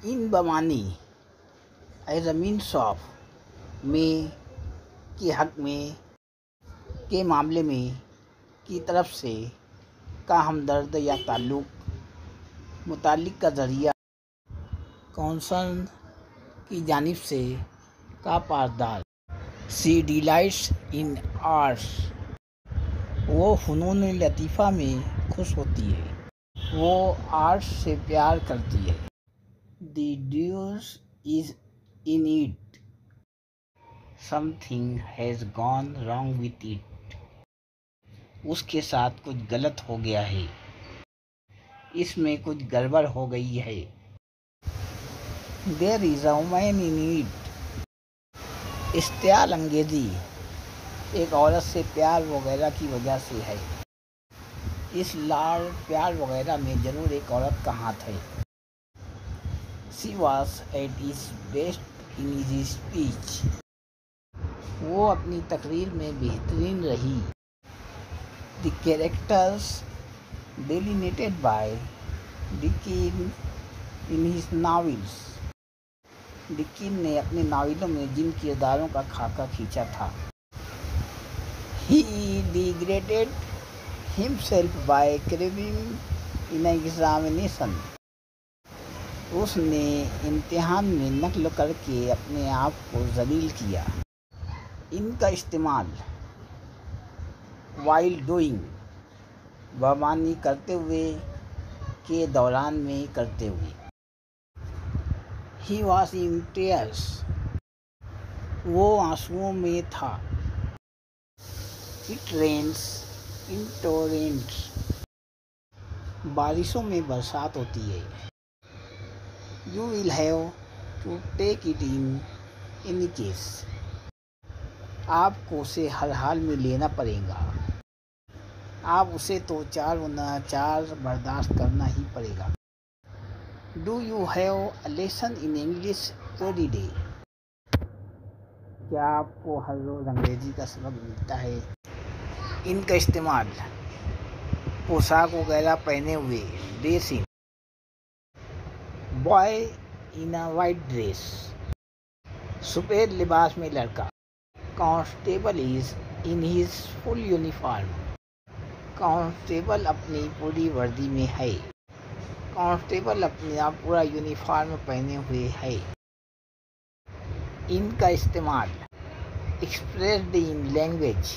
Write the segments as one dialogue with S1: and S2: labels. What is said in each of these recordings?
S1: इन बमानी as a means of में के हक में के मामले में की तरफ से का हमदर्द या मुतालिक का ज़रिया कॉन्सर्न की जानिब से का पासदार। सी डिलाइट्स इन आर्ट्स, वो फ़नून लतीफ़ा में खुश होती है, वो आर्ट्स से प्यार करती है। The deuce is in it, something has gone wrong with it, उसके साथ कुछ गलत हो गया है, इसमें कुछ गड़बड़ हो गई है। There is a woman in it, इश्तियाल अंगेज़ी एक औरत से प्यार वगैरह की वजह से है। इस लाड़ प्यार वगैरह में ज़रूर एक औरत का हाथ है। She was at is best in his speech, वो अपनी तकरीर में बेहतरीन रही। The characters delineated by Dickens in his novels, Dickens ने अपने नावलों में जिन किरदारों का खाका खींचा था। He degraded himself by craving in examination, उसने इम्तिहान में नकल करके अपने आप को जलील किया। इनका इस्तेमाल वाइल डूइंग, बमानी करते हुए के दौरान में करते हुए। ही वॉज इन टीयर्स, वो आंसुओं में था। इट रेन्स इन टोरेंट्स, बारिशों में बरसात होती है। You will have to take it in any case, आपको उसे हर हाल में लेना पड़ेगा, आप उसे तो चार बर्दाश्त करना ही पड़ेगा। Do you have a lesson in English every day, क्या आपको हर रोज़ अंग्रेज़ी का सबक मिलता है। इनका इस्तेमाल पोशाक वगैरह पहने हुए, dressing. Boy in a white dress, सफ़ेद लिबास में लड़का। Constable is in his full uniform, constable अपनी पूरी वर्दी में है, कांस्टेबल अपना पूरा यूनिफॉर्म पहने हुए है। इनका इस्तेमाल एक्सप्रेस्ड इन लैंग्वेज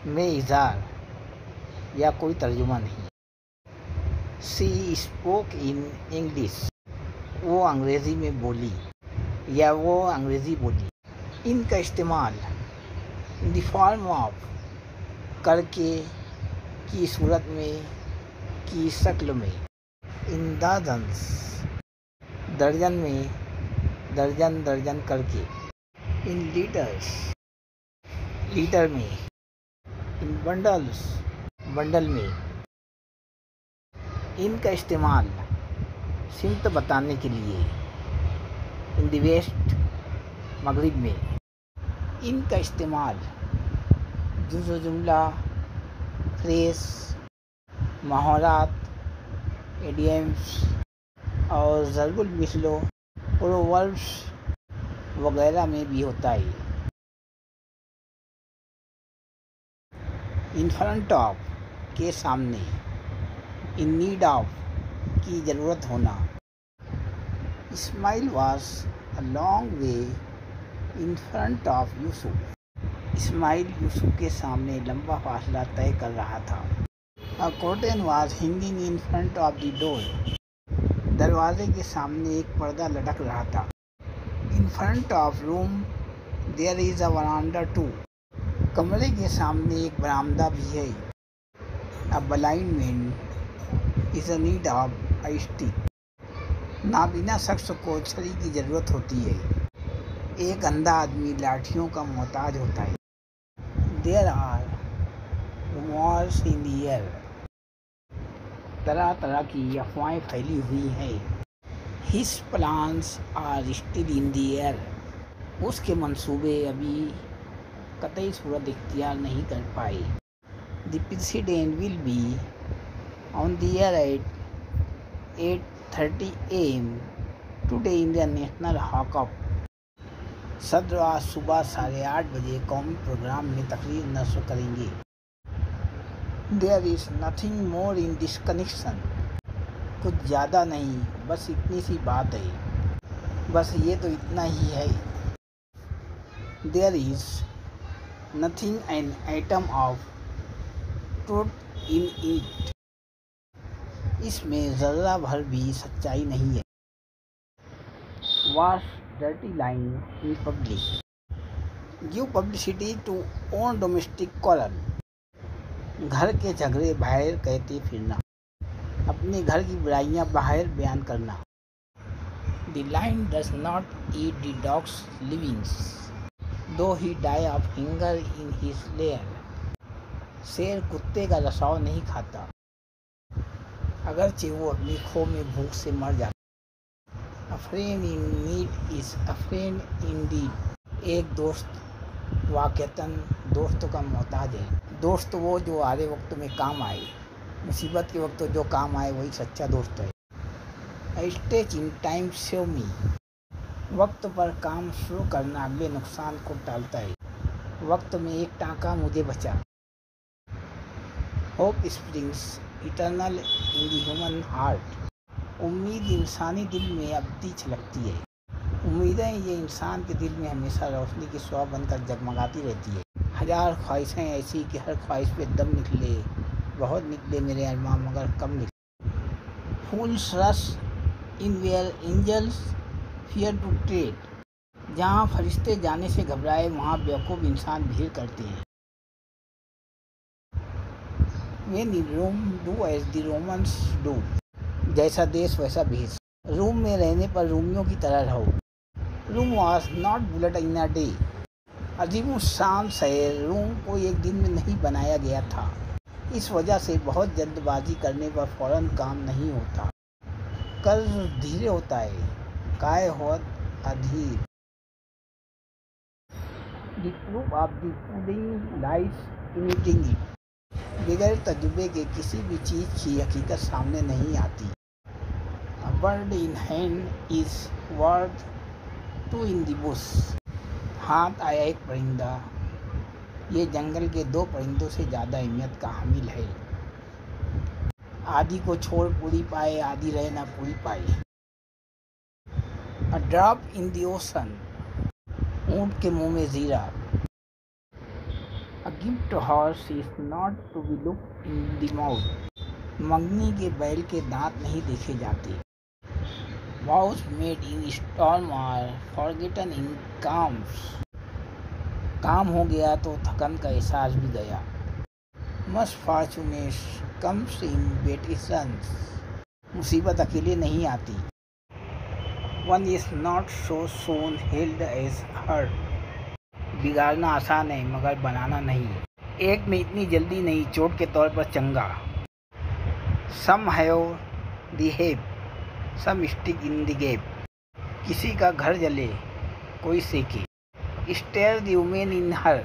S1: में इज़हार या कोई तर्जुमा नहीं। सी स्पोक इन इंग्लिश, वो अंग्रेज़ी में बोली या वो अंग्रेज़ी बोली। इनका इस्तेमाल इन द फॉर्म ऑफ करके की सूरत में, की शक्ल में। इन दर्जन्स, दर्जन में, दर्जन दर्जन करके। इन लीटर्स, लीटर में। इन बंडल्स, बंडल में। इनका इस्तेमाल सिमत बताने के लिए, इन द वेस्ट, मगरिब में। इनका इस्तेमाल जुज़ो जुमला, फ्रेस, मुहावरात, इडियम्स और ज़रबुल मिसलो, प्रोवर्ब्स वगैरह में भी होता है। इन फ्रंट ऑफ, के सामने। इन नीड ऑफ, की ज़रूरत होना। Ismail was a long way in front of Yusuf, Ismail Yusuf के सामने लंबा फासला तय कर रहा था। A curtain was hanging in front of the door, दरवाजे के सामने एक पर्दा लटक रहा था। In front of room there is a veranda too, कमरे के सामने एक बरामदा भी है। A blind man is a need of a stick, नाबीना शख्स को छड़ी की ज़रूरत होती है। एक अंधा आदमी लाठियों का मोहताज होता है। There are rumours in the air, तरह तरह की अफवाहें फैली हुई हैं। His plans are still in the air, उसके मंसूबे अभी कतई सूरत इख्तियार नहीं कर पाए। The president will be on the air at 8:30 AM, today Indian national hookup सदर आज सुबह 8:30 बजे कौमी प्रोग्राम में तकरीर नश्र करेंगे। There is nothing more in this connection. कुछ ज़्यादा नहीं, बस इतनी सी बात है, बस ये तो इतना ही है। There is nothing an atom of truth in it. इसमें ज़र्रा भर भी सच्चाई नहीं है। Wash dirty line in public give publicity to own domestic colon. घर के झगड़े बाहर कहते फिरना, अपने घर की बुराइयां बाहर बयान करना। The lion does not eat the dogs leavings though he die of hunger in his lair. शेर कुत्ते का रसाव नहीं खाता, अगरचे वो अपनी खो में भूख से मर जाता। A friend in need is a friend indeed। एक दोस्त वाक़तन दोस्तों का मोहताज है। दोस्त वो जो आधे वक्त में काम आए, मुसीबत के वक्त जो काम आए वही सच्चा दोस्त है। A stitch in time save me। वक्त पर काम शुरू करना अगले नुकसान को टालता है। वक्त में एक टाँका मुझे बचा। Hope springs eternal in the human heart. उम्मीद इंसानी दिल में अबदी छलकती है। उम्मीदें ये इंसान के दिल में हमेशा रोशनी की शुआ बनकर जगमगाती रहती है। हजार ख्वाहिशें ऐसी कि हर ख्वाहिश पे दम निकले, बहुत निकले मेरे अरमान मगर कम निकले। Fools rush in where angels fear to tread. जहाँ फरिश्ते जाने से घबराए वहाँ बेवकूफ़ इंसान भीड़ करते हैं। When in Rome do as the Romans do। जैसा देश वैसा भेष। रूम में रहने पर रूमियों की तरह रहो। Room was not bullet in a day. अजीब शान शहर रूम को एक दिन में नहीं बनाया गया था। इस वजह से बहुत जल्दबाजी करने पर फौरन काम नहीं होता। कर्ज धीरे होता है, काय होत अधीर। The proof of the pudding lies in eating it. बगैर तजुर्बे के किसी भी चीज़ की हकीकत सामने नहीं आती। A bird in hand is worth two in the bush। हाथ आया एक परिंदा, ये जंगल के दो परिंदों से ज़्यादा अहमियत का हामिल है। आधी को छोड़ पूरी पाए, आधी रहे ना पूरी पाए। A drop in the ocean। ऊँट के मुंह में जीरा। A gift horse is not to be looked in the mouth। मंगनी के बैल के दांत नहीं देखे जाते। Vows made in storm are forgotten in calms। काम हो गया तो थकन का एहसास भी गया। Misfortune comes in petitions। मुसीबत अकेले नहीं आती। One is not so soon held as hurt। बिगाड़ना आसान है मगर बनाना नहीं। एक में इतनी जल्दी नहीं, चोट के तौर पर चंगा। Some have the hap, some stick in the gap. किसी का घर जले, कोई सेके। Stir the woman in her.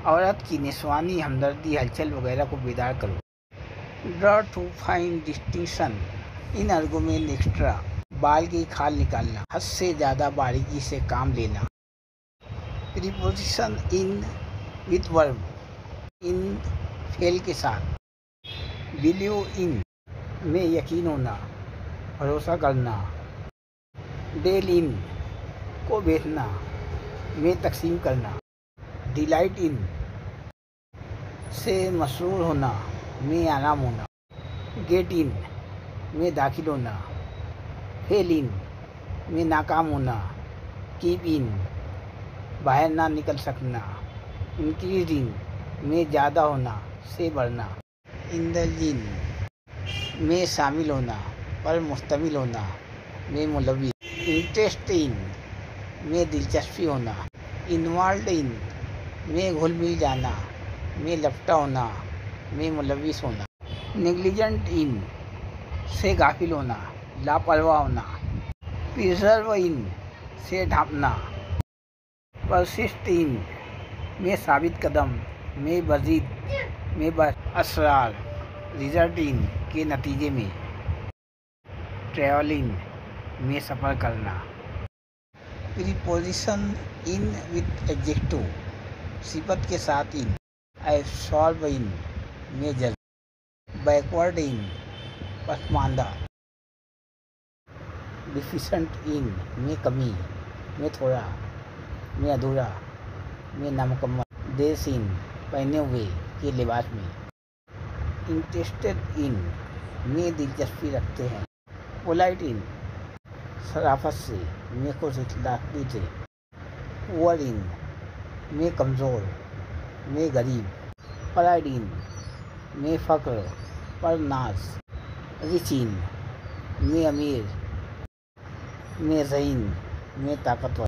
S1: औरत की निस्वानी, हमदर्दी, हलचल वगैरह को बेदार करो। Draw to find distinction in argument extra. बाल की खाल निकालना, हद से ज़्यादा बारीकी से काम लेना। Preposition in with verb in fail के साथ। बिलीव इन में यकीन होना, भरोसा करना। डेल इन को बेचना, में तकसीम करना। डिलाइट इन से मसरूर होना, में आराम होना। गेट इन में दाखिल होना। फेल इन में नाकाम होना। कीप इन बाहर ना निकल सकना। इंक्रीज इन में ज़्यादा होना, से बढ़ना। इंदर्जिन में शामिल होना, पर मुश्तमिल होना, में मुलव्विस। इंटरेस्ट इन में दिलचस्पी होना। इन्वॉल्व इन में घुल मिल जाना, में लपटा होना, में मुलव्विस होना। नेग्लिजेंट इन से गाफिल होना, लापरवाह होना। प्रिजर्व इन से ढांपना। परसिस्ट इन में साबित कदम, में मज़ीद, में असरार। रिजल्ट इन के नतीजे में। ट्रैवल इन में सफ़र करना। प्रीपोजिशन इन विथ एडजेक्टिव, सिफत के साथ इन। एब्सॉर्ब इन में जल्द। बैकवर्ड इन पसमानदा। डिफिशेंट इन में कमी, में थोड़ा, में अधूरा, में नामुकम्मल। ड्रेस इन पहने हुए के लिबास में। इंटरेस्टेड इन में दिलचस्पी रखते हैं। पोलाइट इन शराफत से, में खुश इखलाकी से। पुअर इन में कमज़ोर, में गरीब। प्राइड इन में फ़ख्र पर नाज। रिच इन में अमीर, में ज़हीन, में ताकतवर।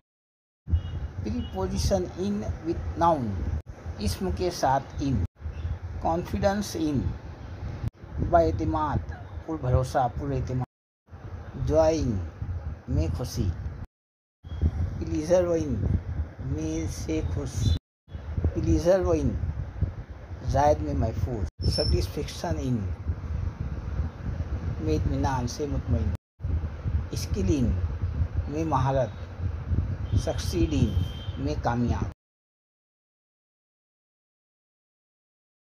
S1: प्रीपोजिशन इन विथ नाउन, इस्म के साथ इन। कॉन्फिडेंस इन बाएतिमाद, पुर भरोसा, पुर एतिमाद। जॉय इन में खुशी। प्लीजर इन में से खुश। प्लीजर इन जायद में महफूज। सेटिस्फेक्शन इन में इत्मीनान से मुतमईन। स्किल इन में महारत। सक्सीड इन में कामयाब।